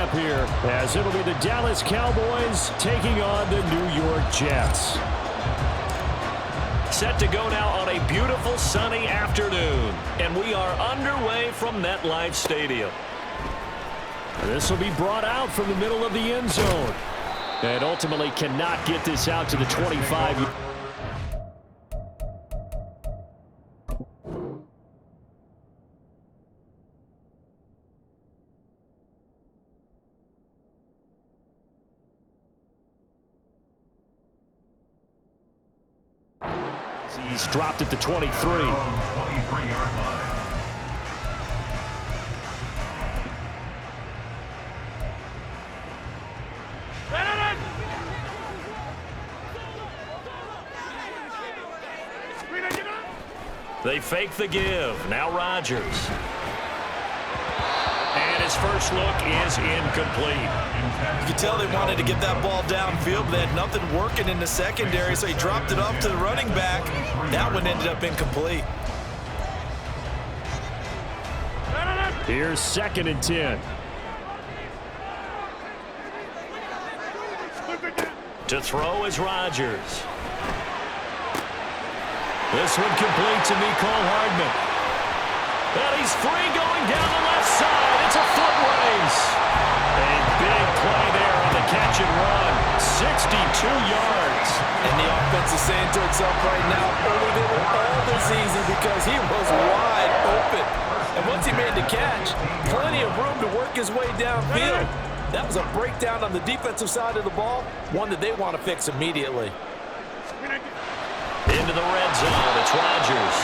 up here, as it'll be the Dallas Cowboys taking on the New York Jets. Set to go now on a beautiful sunny afternoon, and we are underway from MetLife Stadium. This will be brought out from the middle of the end zone, and ultimately cannot get this out to the 25. He's dropped at the 23. They fake the give. Now Rodgers. And his first look is incomplete. You can tell they wanted to get that ball downfield, but they had nothing working in the secondary, so he dropped it off to the running back. That one ended up incomplete. Here's 2nd and 10. To throw is Rodgers. This one complete to Mecole Hardman. And he's free going down the left side. It's a foot race. A big play there on the catch and run. 62 yards. And the offense is saying to itself right now, we did it all this easy because he was wide open. And once he made the catch, plenty of room to work his way downfield. That was a breakdown on the defensive side of the ball, one that they want to fix immediately. Into the red zone, it's Rodgers.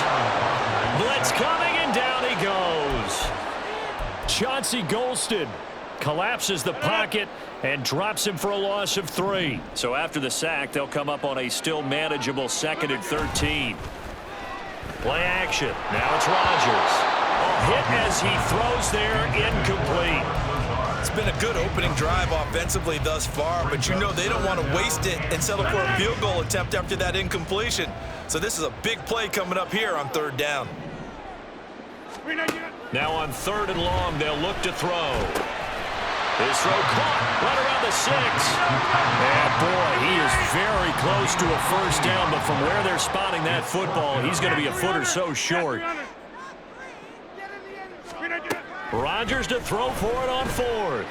Blitz coming, and down he goes. Chauncey Golston collapses the pocket and drops him for a loss of 3. So after the sack, they'll come up on a still manageable 2nd and 13. Play action. Now it's Rodgers. Hit as he throws there, incomplete. It's been a good opening drive offensively thus far, but you know they don't want to waste it and settle for a field goal attempt after that incompletion. So this is a big play coming up here on 3rd down. Now on 3rd and long, they'll look to throw. His throw caught right around the 6. And boy, he is very close to a first down, but from where they're spotting that football, he's going to be a foot or so short. Rodgers to throw for it on 4th.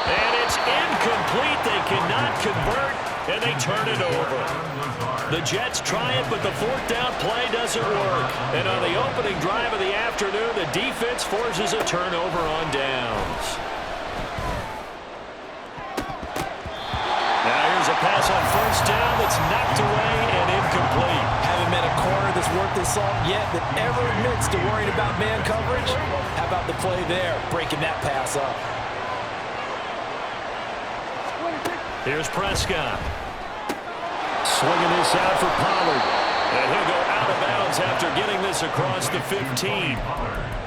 And it's incomplete. They cannot convert, and they turn it over. The Jets try it, but the 4th down play doesn't work. And on the opening drive of the afternoon, the defense forces a turnover on downs. Now here's a pass on 1st down that's knocked away and incomplete. Haven't met a corner that's worth his salt yet that ever admits to worrying about man coverage. How about the play there, breaking that pass up? Here's Prescott. Swinging this out for Pollard. And he'll go out of bounds after getting this across the 15.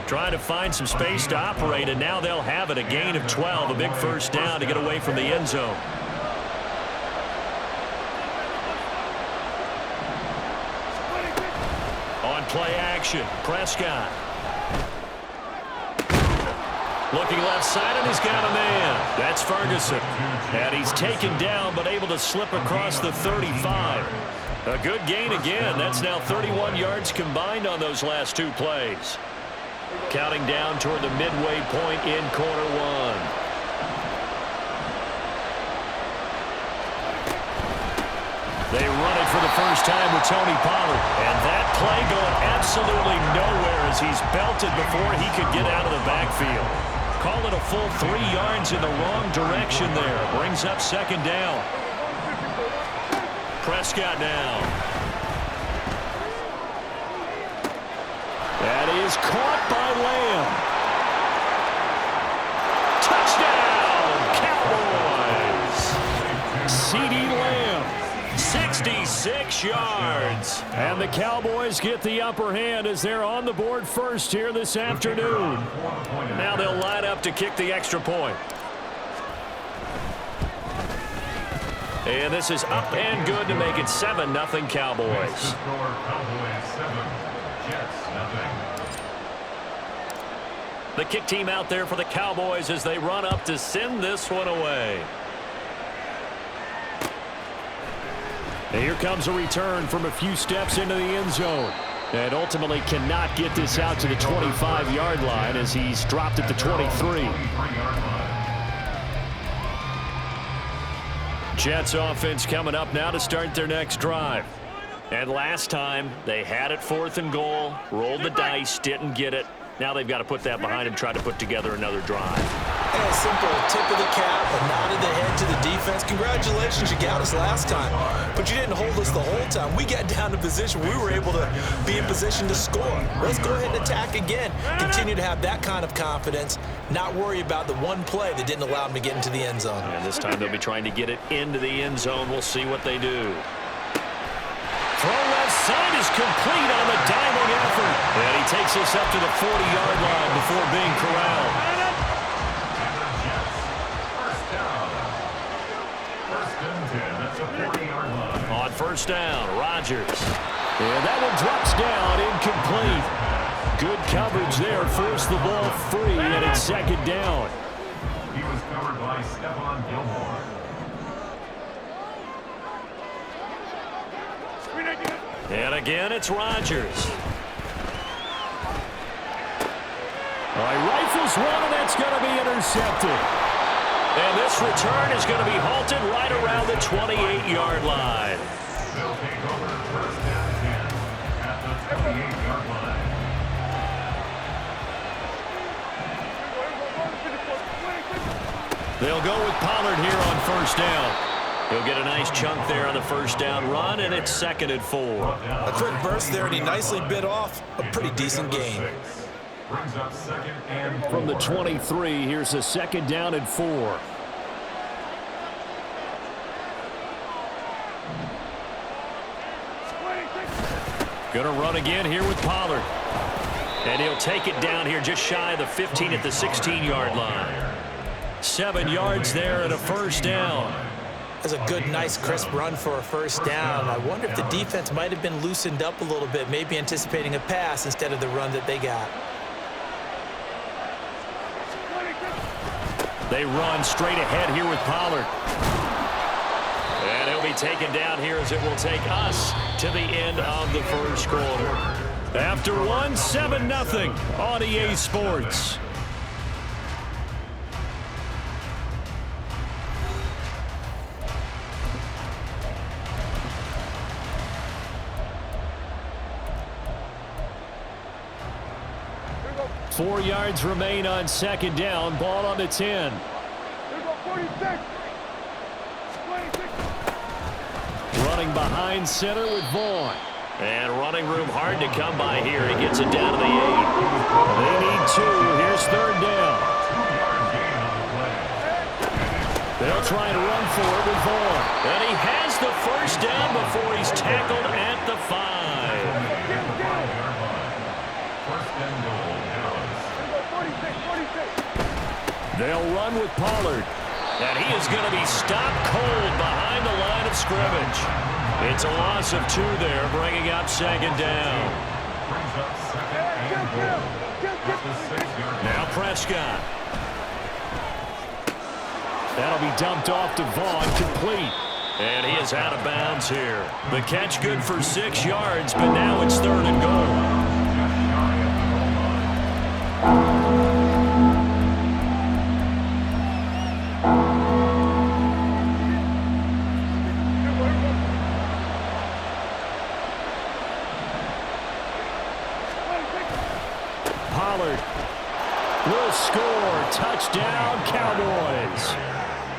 Trying to find some space to operate, and now they'll have it. A gain of 12, a big first down to get away from the end zone. On play action, Prescott. Looking left side, and he's got a man. That's Ferguson. And he's taken down, but able to slip across the 35. A good gain again. That's now 31 yards combined on those last 2 plays. Counting down toward the midway point in quarter 1. They run it for the first time with Tony Pollard. And that play going absolutely nowhere as he's belted before he could get out of the backfield. Call it a full 3 yards in the wrong direction there. Brings up 2nd down. Prescott now. That is caught by Lamb. Touchdown, Cowboys. CeeDee Lamb, 66 yards. And the Cowboys get the upper hand as they're on the board first here this afternoon. Now they'll line up to kick the extra point. And this is up and good to make it 7-0 Cowboys. The kick team out there for the Cowboys as they run up to send this one away. And here comes a return from a few steps into the end zone. And ultimately cannot get this out to the 25-yard line as he's dropped at the 23. Jets offense coming up now to start their next drive. And last time, they had it 4th and goal, rolled the dice, didn't get it. Now they've got to put that behind them, try to put together another drive. And a simple tip of the cap, a nod of the head to the defense. Congratulations, you got us last time. But you didn't hold us the whole time. We got down to position. We were able to be in position to score. Let's go ahead and attack again. Continue to have that kind of confidence. Not worry about the one play that didn't allow them to get into the end zone. And this time they'll be trying to get it into the end zone. We'll see what they do. Throw left side is complete on the diving effort. And he takes us up to the 40-yard line before being corralled. On first down, Rodgers. And that one drops down, incomplete. Good coverage there, forced the ball free, and it's 2nd down. He was covered by Stephon Gilmore. And again, it's Rodgers. All right, rifles one, and that's going to be intercepted. And this return is going to be halted right around the 28-yard line. They'll take over first and 10 at the 28-yard line. They'll go with Pollard here on first down. He'll get a nice chunk there on the first down run, and it's 2nd and 4. A quick burst there, and he nicely bit off a pretty decent gain. Brings up 2nd and 4. From the 23, here's a 2nd down and 4. Going to run again here with Pollard. And he'll take it down here just shy of the 15 at the 16-yard line. 7 yards there and a first down. That's a good, nice, crisp run for a first down. I wonder if the defense might have been loosened up a little bit, maybe anticipating a pass instead of the run that they got. They run straight ahead here with Pollard. And he'll be taken down here as it will take us to the end of the first quarter. After one, 7-0 on EA Sports. Four yards remain on 2nd down. Ball on the 10. Running behind center with Vaughn. And running room hard to come by here. He gets it down to the 8. They need 2. Here's 3rd down. They'll try to run for it with Vaughn. And he has the first down before he's tackled at the 5. They'll run with Pollard. And he is going to be stopped cold behind the line of scrimmage. It's a loss of 2 there, bringing up 2nd down. Now Prescott. That'll be dumped off to Vaughn, complete. And he is out of bounds here. The catch good for 6 yards, but now it's 3rd and goal. Pollard will score. Touchdown, Cowboys.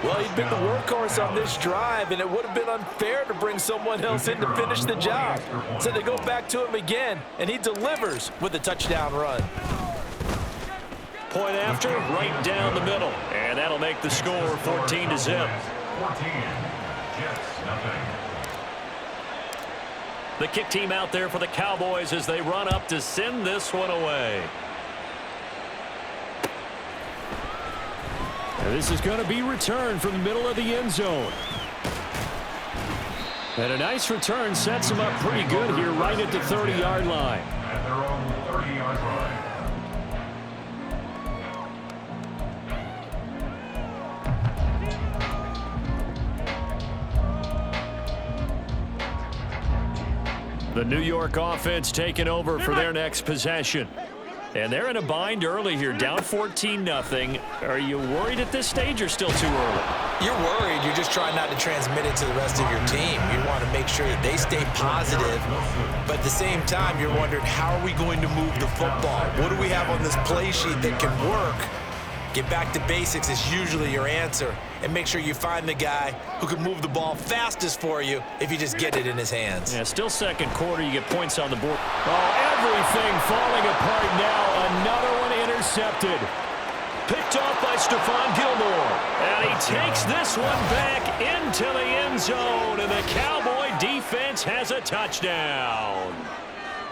Well, he'd been the workhorse on this drive, and it would have been unfair to bring someone else in to finish the job. So they go back to him again, and he delivers with a touchdown run. Point after, right down the middle. And that'll make the score 14-0. 14, Jets, nothing. The kick team out there for the Cowboys as they run up to send this one away. And this is going to be returned from the middle of the end zone. And a nice return sets them up pretty good here right at the 30-yard line. At their own 30-yard line. The New York offense taking over for their next possession. And they're in a bind early here, down 14-0. Are you worried at this stage or still too early? You're worried. You're just trying not to transmit it to the rest of your team. You want to make sure that they stay positive. But at the same time, you're wondering, how are we going to move the football? What do we have on this play sheet that can work? Get back to basics is usually your answer. And make sure you find the guy who can move the ball fastest for you if you just get it in his hands. Yeah, still second quarter. You get points on the board. Oh, everything falling apart now. Another one intercepted. Picked off by Stephon Gilmore. And he takes this one back into the end zone. And the Cowboy defense has a touchdown.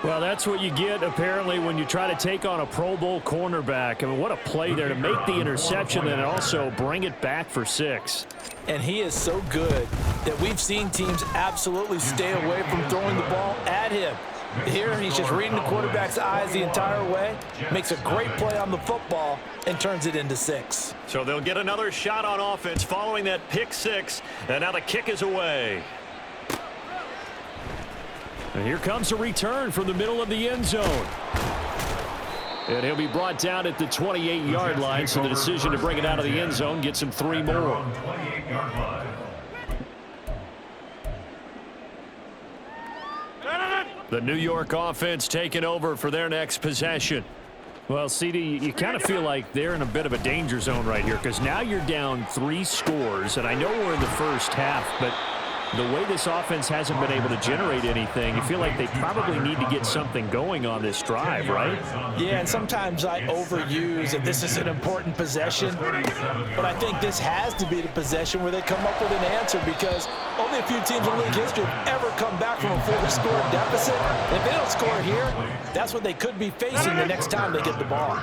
Well, that's what you get, apparently, when you try to take on a Pro Bowl cornerback. I mean, what a play there to make the interception and also bring it back for 6. And he is so good that we've seen teams absolutely stay away from throwing the ball at him. Here, he's just reading the quarterback's eyes the entire way, makes a great play on the football, and turns it into 6. So they'll get another shot on offense following that pick 6, and now the kick is away. And here comes a return from the middle of the end zone. And he'll be brought down at the 28-yard line, so the decision to bring it out of the end zone gets him 3 more. The New York offense taking over for their next possession. Well, CD, you kind of feel like they're in a bit of a danger zone right here because now you're down 3 scores, and I know we're in the first half, but the way this offense hasn't been able to generate anything, you feel like they probably need to get something going on this drive, right? Yeah, and sometimes I overuse that this is an important possession, but I think this has to be the possession where they come up with an answer because only a few teams in league history have ever come back from a 4-score deficit. And if they don't score here, that's what they could be facing the next time they get the ball.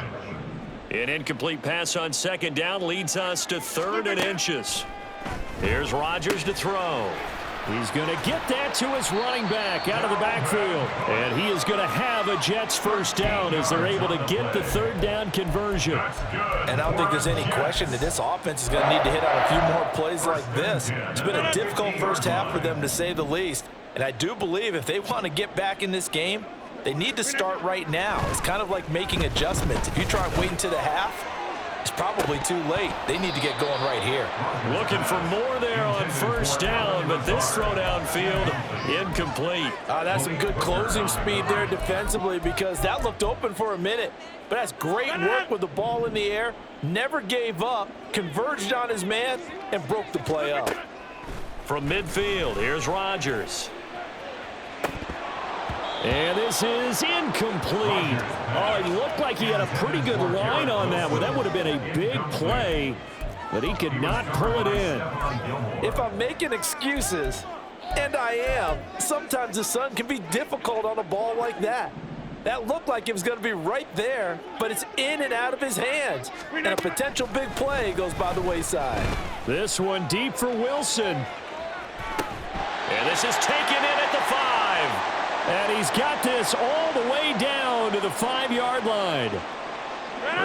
An incomplete pass on second down leads us to 3rd and inches. Here's Rodgers to throw. He's going to get that to his running back out of the backfield. And he is going to have a Jets first down as they're able to get the 3rd down conversion. And I don't think there's any question that this offense is going to need to hit on a few more plays like this. It's been a difficult first half for them, to say the least. And I do believe if they want to get back in this game, they need to start right now. It's kind of like making adjustments. If you try and wait until the half, it's probably too late. They need to get going right here. Looking for more there on first down, but this throw downfield incomplete. That's some good closing speed there defensively because that looked open for a minute. But that's great work with the ball in the air. Never gave up, converged on his man, and broke the play up. From midfield, here's Rodgers. And this is incomplete. Oh, he looked like he had a pretty good line on that one. That would have been a big play, but he could not pull it in. If I'm making excuses, and I am, sometimes the sun can be difficult on a ball like that. That looked like it was going to be right there, but it's in and out of his hands. And a potential big play goes by the wayside. This one deep for Wilson. And this is taken in at the 5. And he's got this all the way down to the 5-yard line.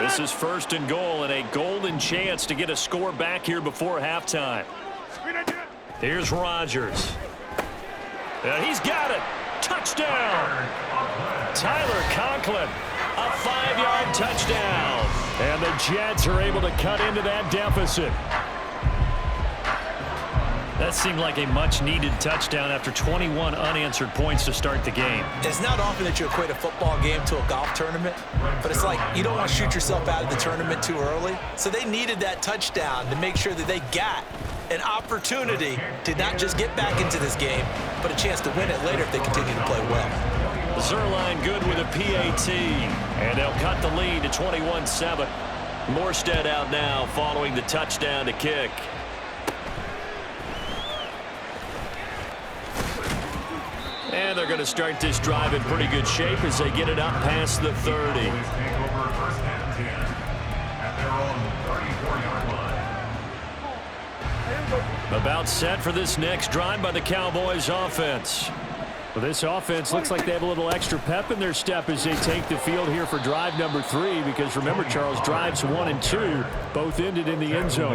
This is 1st and goal and a golden chance to get a score back here before halftime. Here's Rodgers. And he's got it. Touchdown. Tyler Conklin, a 5-yard touchdown. And the Jets are able to cut into that deficit. That seemed like a much-needed touchdown after 21 unanswered points to start the game. It's not often that you equate a football game to a golf tournament, but it's like you don't want to shoot yourself out of the tournament too early. So they needed that touchdown to make sure that they got an opportunity to not just get back into this game, but a chance to win it later if they continue to play well. Zerline good with a PAT, and they'll cut the lead to 21-7. Morstead out now following the touchdown to kick. And they're going to start this drive in pretty good shape as they get it up past the 30. About set for this next drive by the Cowboys offense. Well, this offense looks like they have a little extra pep in their step as they take the field here for drive number 3, because remember, Charles, drives 1 and 2 both ended in the end zone.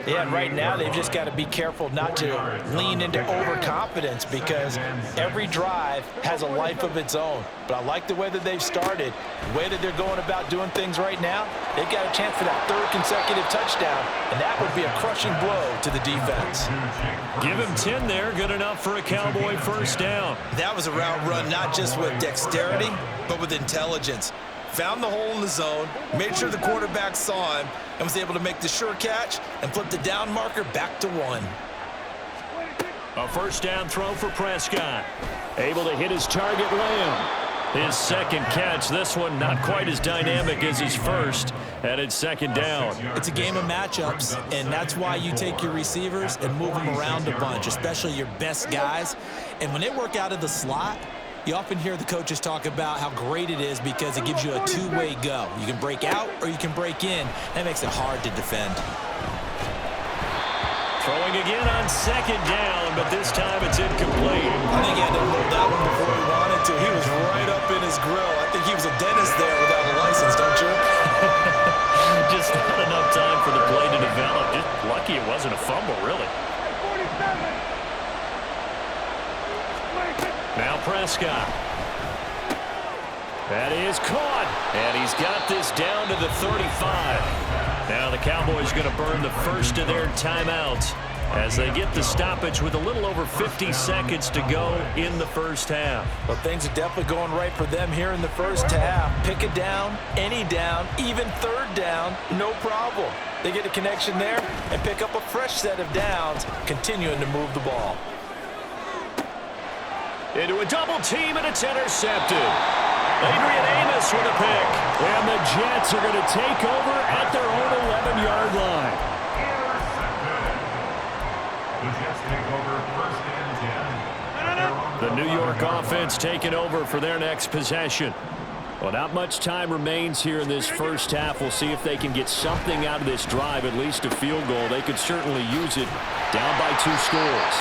Yeah, and right now they've just got to be careful not to lean into overconfidence, because every drive has a life of its own. But I like the way that they've started, the way that they're going about doing things right now. They've got a chance for that 3rd consecutive touchdown, and that would be a crushing blow to the defense. Give him 10 there, good enough for a Cowboy first down. That was a route run not just with dexterity, but with intelligence. Found the hole in the zone, made sure the quarterback saw him, and was able to make the sure catch and flip the down marker back to 1. A first down throw for Prescott. Able to hit his target, Lamb. His second catch, this one not quite as dynamic as his first, and it's second down. It's a game of matchups, and that's why you take your receivers and move them around a bunch, especially your best guys. And when they work out of the slot, you often hear the coaches talk about how great it is because it gives you a two-way go. You can break out or you can break in. That makes it hard to defend. Throwing again on second down, but this time it's incomplete. I think he had to load that one before he wanted to. He was right up in his grill. I think he was a dentist there without a license, don't you? Just not enough time for the play to develop. Just lucky it wasn't a fumble, really. Now Prescott. That is caught. And he's got this down to the 35. Now the Cowboys going to burn the first of their timeouts as they get the stoppage with a little over 50 seconds to go in the first half. Well, things are definitely going right for them here in the first half. Pick a down, any down, even 3rd down, no problem. They get a connection there and pick up a fresh set of downs, continuing to move the ball. Into a double team, and it's intercepted. Adrian Amos with a pick. And the Jets are going to take over at their own 11-yard line. The Jets take over 1st and 10. The New York offense taking over for their next possession. Well, not much time remains here in this first half. We'll see if they can get something out of this drive, at least a field goal. They could certainly use it down by 2 scores.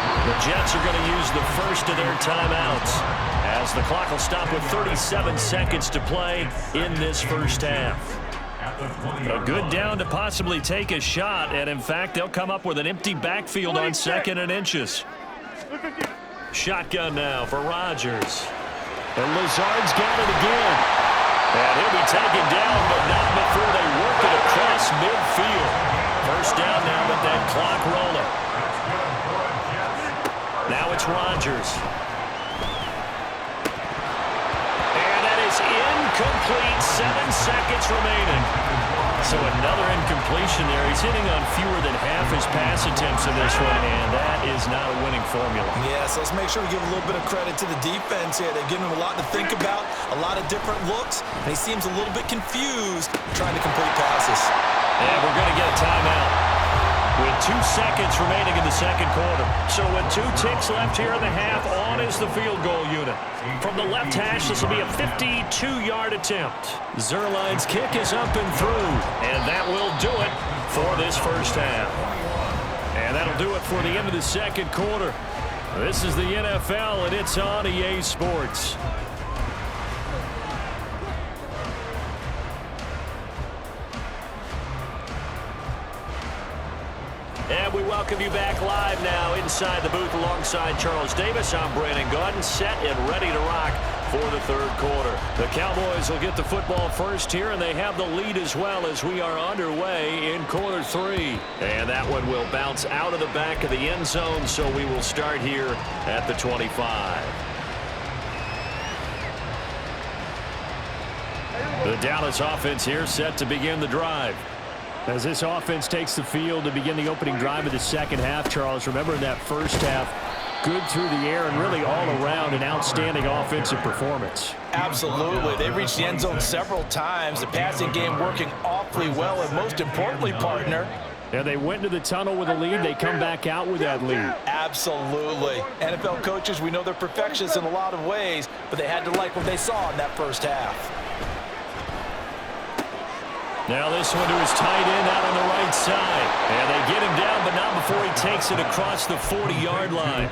The Jets are going to use the first of their timeouts as the clock will stop with 37 seconds to play in this first half. A good down to possibly take a shot, and in fact, they'll come up with an empty backfield on 2nd and inches. Shotgun now for Rodgers. And Lazard's got it again. And he'll be taken down, but not before they work it across midfield. First down now with that clock rolling. Now it's Rodgers. And that is incomplete. 7 seconds remaining. So another incompletion there. He's hitting on fewer than half his pass attempts in this one, and that is not a winning formula. Yeah, so let's make sure we give a little bit of credit to the defense here. They're giving him a lot to think about, a lot of different looks, and he seems a little bit confused trying to complete passes. And we're going to get a timeout with 2 seconds remaining in the second quarter. So with 2 ticks left here in the half, on is the field goal unit. From the left hash, this will be a 52-yard attempt. Zerline's kick is up and through, and that will do it for this first half. And that'll do it for the end of the second quarter. This is the NFL, and it's on EA Sports. And we welcome you back live now inside the booth alongside Charles Davis. I'm Brandon Gaudin, set and ready to rock for the third quarter. The Cowboys will get the football first here, and they have the lead as well as we are underway in quarter 3. And that one will bounce out of the back of the end zone, so we will start here at the 25. The Dallas offense here set to begin the drive. As this offense takes the field to begin the opening drive of the second half, Charles, remember in that first half, good through the air and really all around an outstanding offensive performance. Absolutely. They reached the end zone several times. The passing game working awfully well, and most importantly, partner, And they went into the tunnel with a lead. They come back out with that lead. absolutely. NFL coaches, we know they're perfectionists in a lot of ways, but they had to like what they saw in that first half. Now this one to his tight end out on the right side. And they get him down, but not before he takes it across the 40-yard line.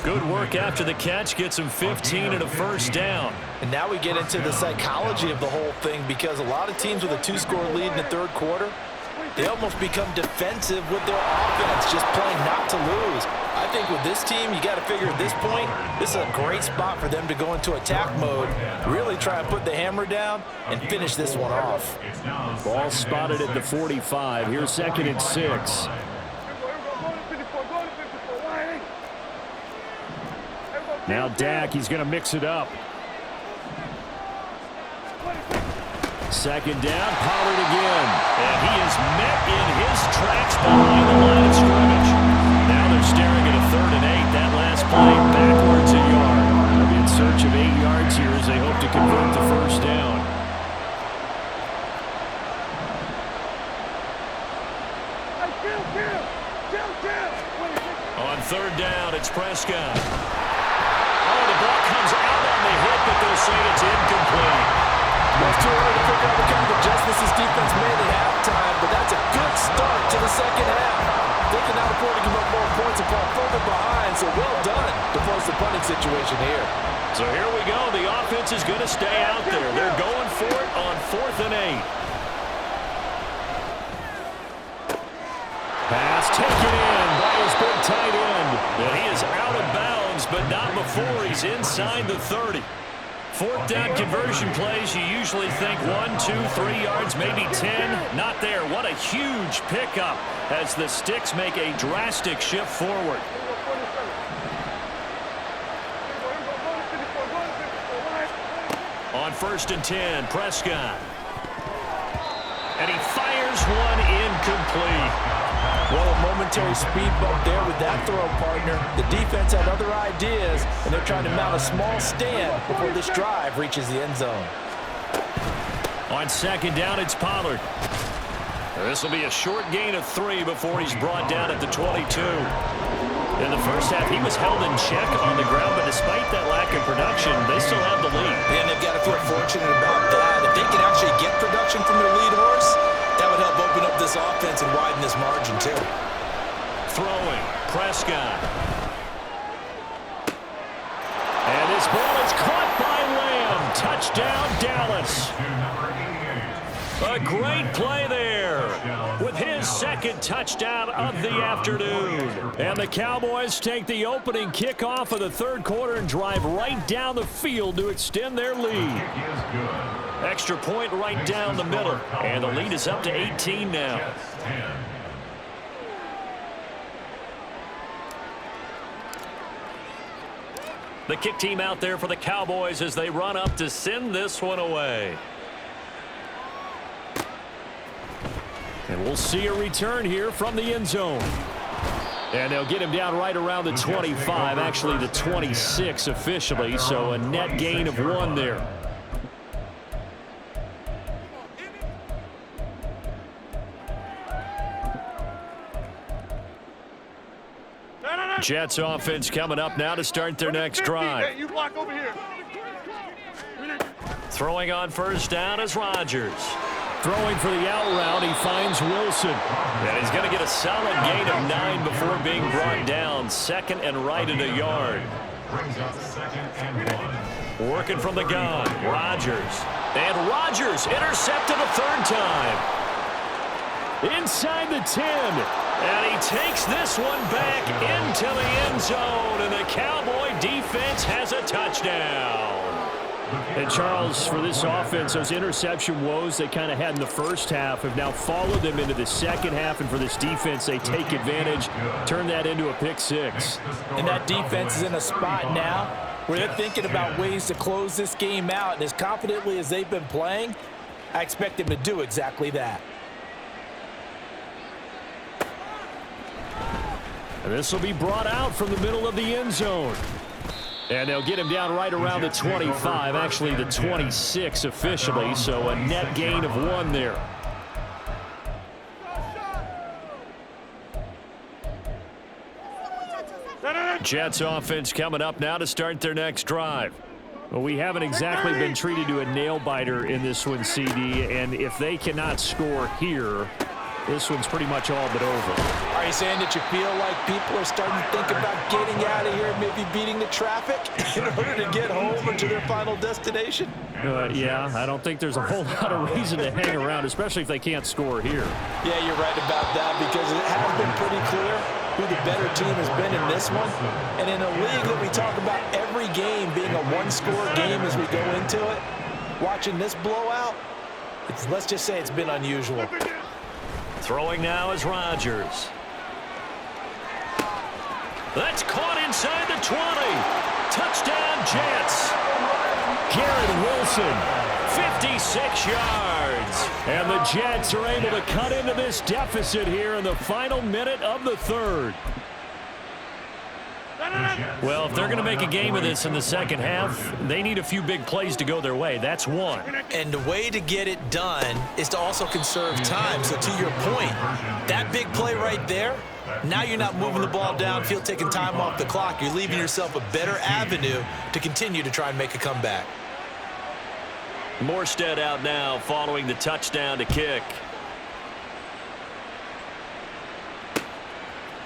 Good work after the catch, gets him 15 and a first down. And now we get into the psychology of the whole thing, because a lot of teams with a 2-score lead in the third quarter, they almost become defensive with their offense, just playing not to lose. I think with this team, you got to figure at this point, this is a great spot for them to go into attack mode, really try and put the hammer down and finish this one off. Ball spotted at the 45. Here's 2nd and 6. Now Dak, he's going to mix it up. 2nd down, Pollard again. And he is met in his tracks behind the line of scrimmage. Now they're staring at a 3rd and 8. That last play backwards a yard. They'll be in search of 8 yards here as they hope to convert the first down. On 3rd down, it's Prescott. Oh, the ball comes out on the hit, but they'll say it's incomplete. It's too early to figure out what kind of adjustments this defense made at halftime, but that's a good start to the second half. They can now afford to give up more points and fall further behind, so well done to force the punting situation here. So here we go. The offense is going to stay out there. They're going for it on 4th and 8. Pass taken in by his big tight end. And he is out of bounds, but not before he's inside the 30. 4th down conversion plays, you usually think 1, 2, 3 yards, maybe 10. Not there. What a huge pickup as the Sticks make a drastic shift forward. On 1st and 10, Prescott. And he fires one incomplete. Well, a momentary speed bump there with that throw, partner. The defense had other ideas, and they're trying to mount a small stand before this drive reaches the end zone. On 2nd down, it's Pollard. This will be a short gain of 3 before he's brought down at the 22. In the first half, he was held in check on the ground, but despite that lack of production, they still have the lead. And they've got to feel fortunate about that. If they can actually get production from their lead horse, that would help open up this offense and widen this margin, too. Throwing, Prescott. And this ball is caught by Lamb. Touchdown, Dallas. A great play there with his 2nd touchdown of the afternoon. And the Cowboys take the opening kickoff of the 3rd quarter and drive right down the field to extend their lead. Extra point right down the middle. And the lead is up to 18 now. The kick team out there for the Cowboys as they run up to send this one away. And we'll see a return here from the end zone. And they'll get him down right around the 25, actually the 26 officially, so a net gain of 1 there. Jets offense coming up now to start their next drive. Hey, you block over here. Throwing on 1st down is Rodgers. Throwing for the out route, he finds Wilson. And he's going to get a solid gain of 9 before being brought down. 2nd and right at a yard. Brings up 2nd and 1. Working from the gun, Rodgers. And Rodgers intercepted a 3rd time. Inside the 10. And he takes this one back into the end zone. And the Cowboy defense has a touchdown. And Charles, for this offense, those interception woes they kind of had in the first half have now followed them into the second half. And for this defense, they take advantage, turn that into a pick 6. And that defense is in a spot now where they're thinking about ways to close this game out. And as confidently as they've been playing, I expect them to do exactly that. And this will be brought out from the middle of the end zone. And they'll get him down right around the 25, actually the 26 officially, so a net gain of 1 there. Jets offense coming up now to start their next drive. Well, we haven't exactly been treated to a nail-biter in this one, CD, and if they cannot score here, this one's pretty much all but over. Are you saying that you feel like people are starting to think about getting out of here, maybe beating the traffic in order to get home or to their final destination? Yeah, I don't think there's a whole lot of reason to hang around, especially if they can't score here. Yeah, you're right about that because it has been pretty clear who the better team has been in this one. And in a league that we talk about every game being a one-score game as we go into it, watching this blowout, let's just say it's been unusual. Throwing now is Rodgers. That's caught inside the 20. Touchdown, Jets. Garrett Wilson, 56 yards. and the Jets are able to cut into this deficit here in the final minute of the third. Well, if they're going to make a game of this in the second half, they need a few big plays to go their way. That's one. And the way to get it done is to also conserve time. So to your point, that big play right there, now you're not moving the ball downfield, taking time off the clock. You're leaving yourself a better avenue to continue to try and make a comeback. Morstead out now following the touchdown to kick.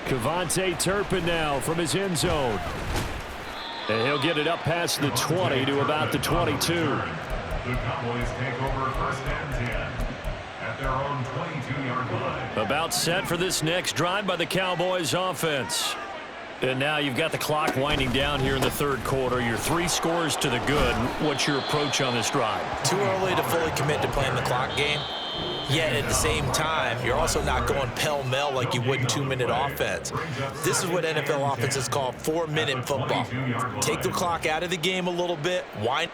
Kevontae Turpin now from his end zone. And he'll get it up past the 20 to about the 22. The Cowboys take over 1st and 10 at their own 22-yard line. About set for this next drive by the Cowboys offense. And now you've got the clock winding down here in the third quarter. You're 3 scores to the good. What's your approach on this drive? Too early to fully commit to playing the clock game. Yet at the same time, you're also not going pell-mell like you would in 2-minute offense. This is what NFL offenses call 4-minute football. Take the clock out of the game a little bit, wind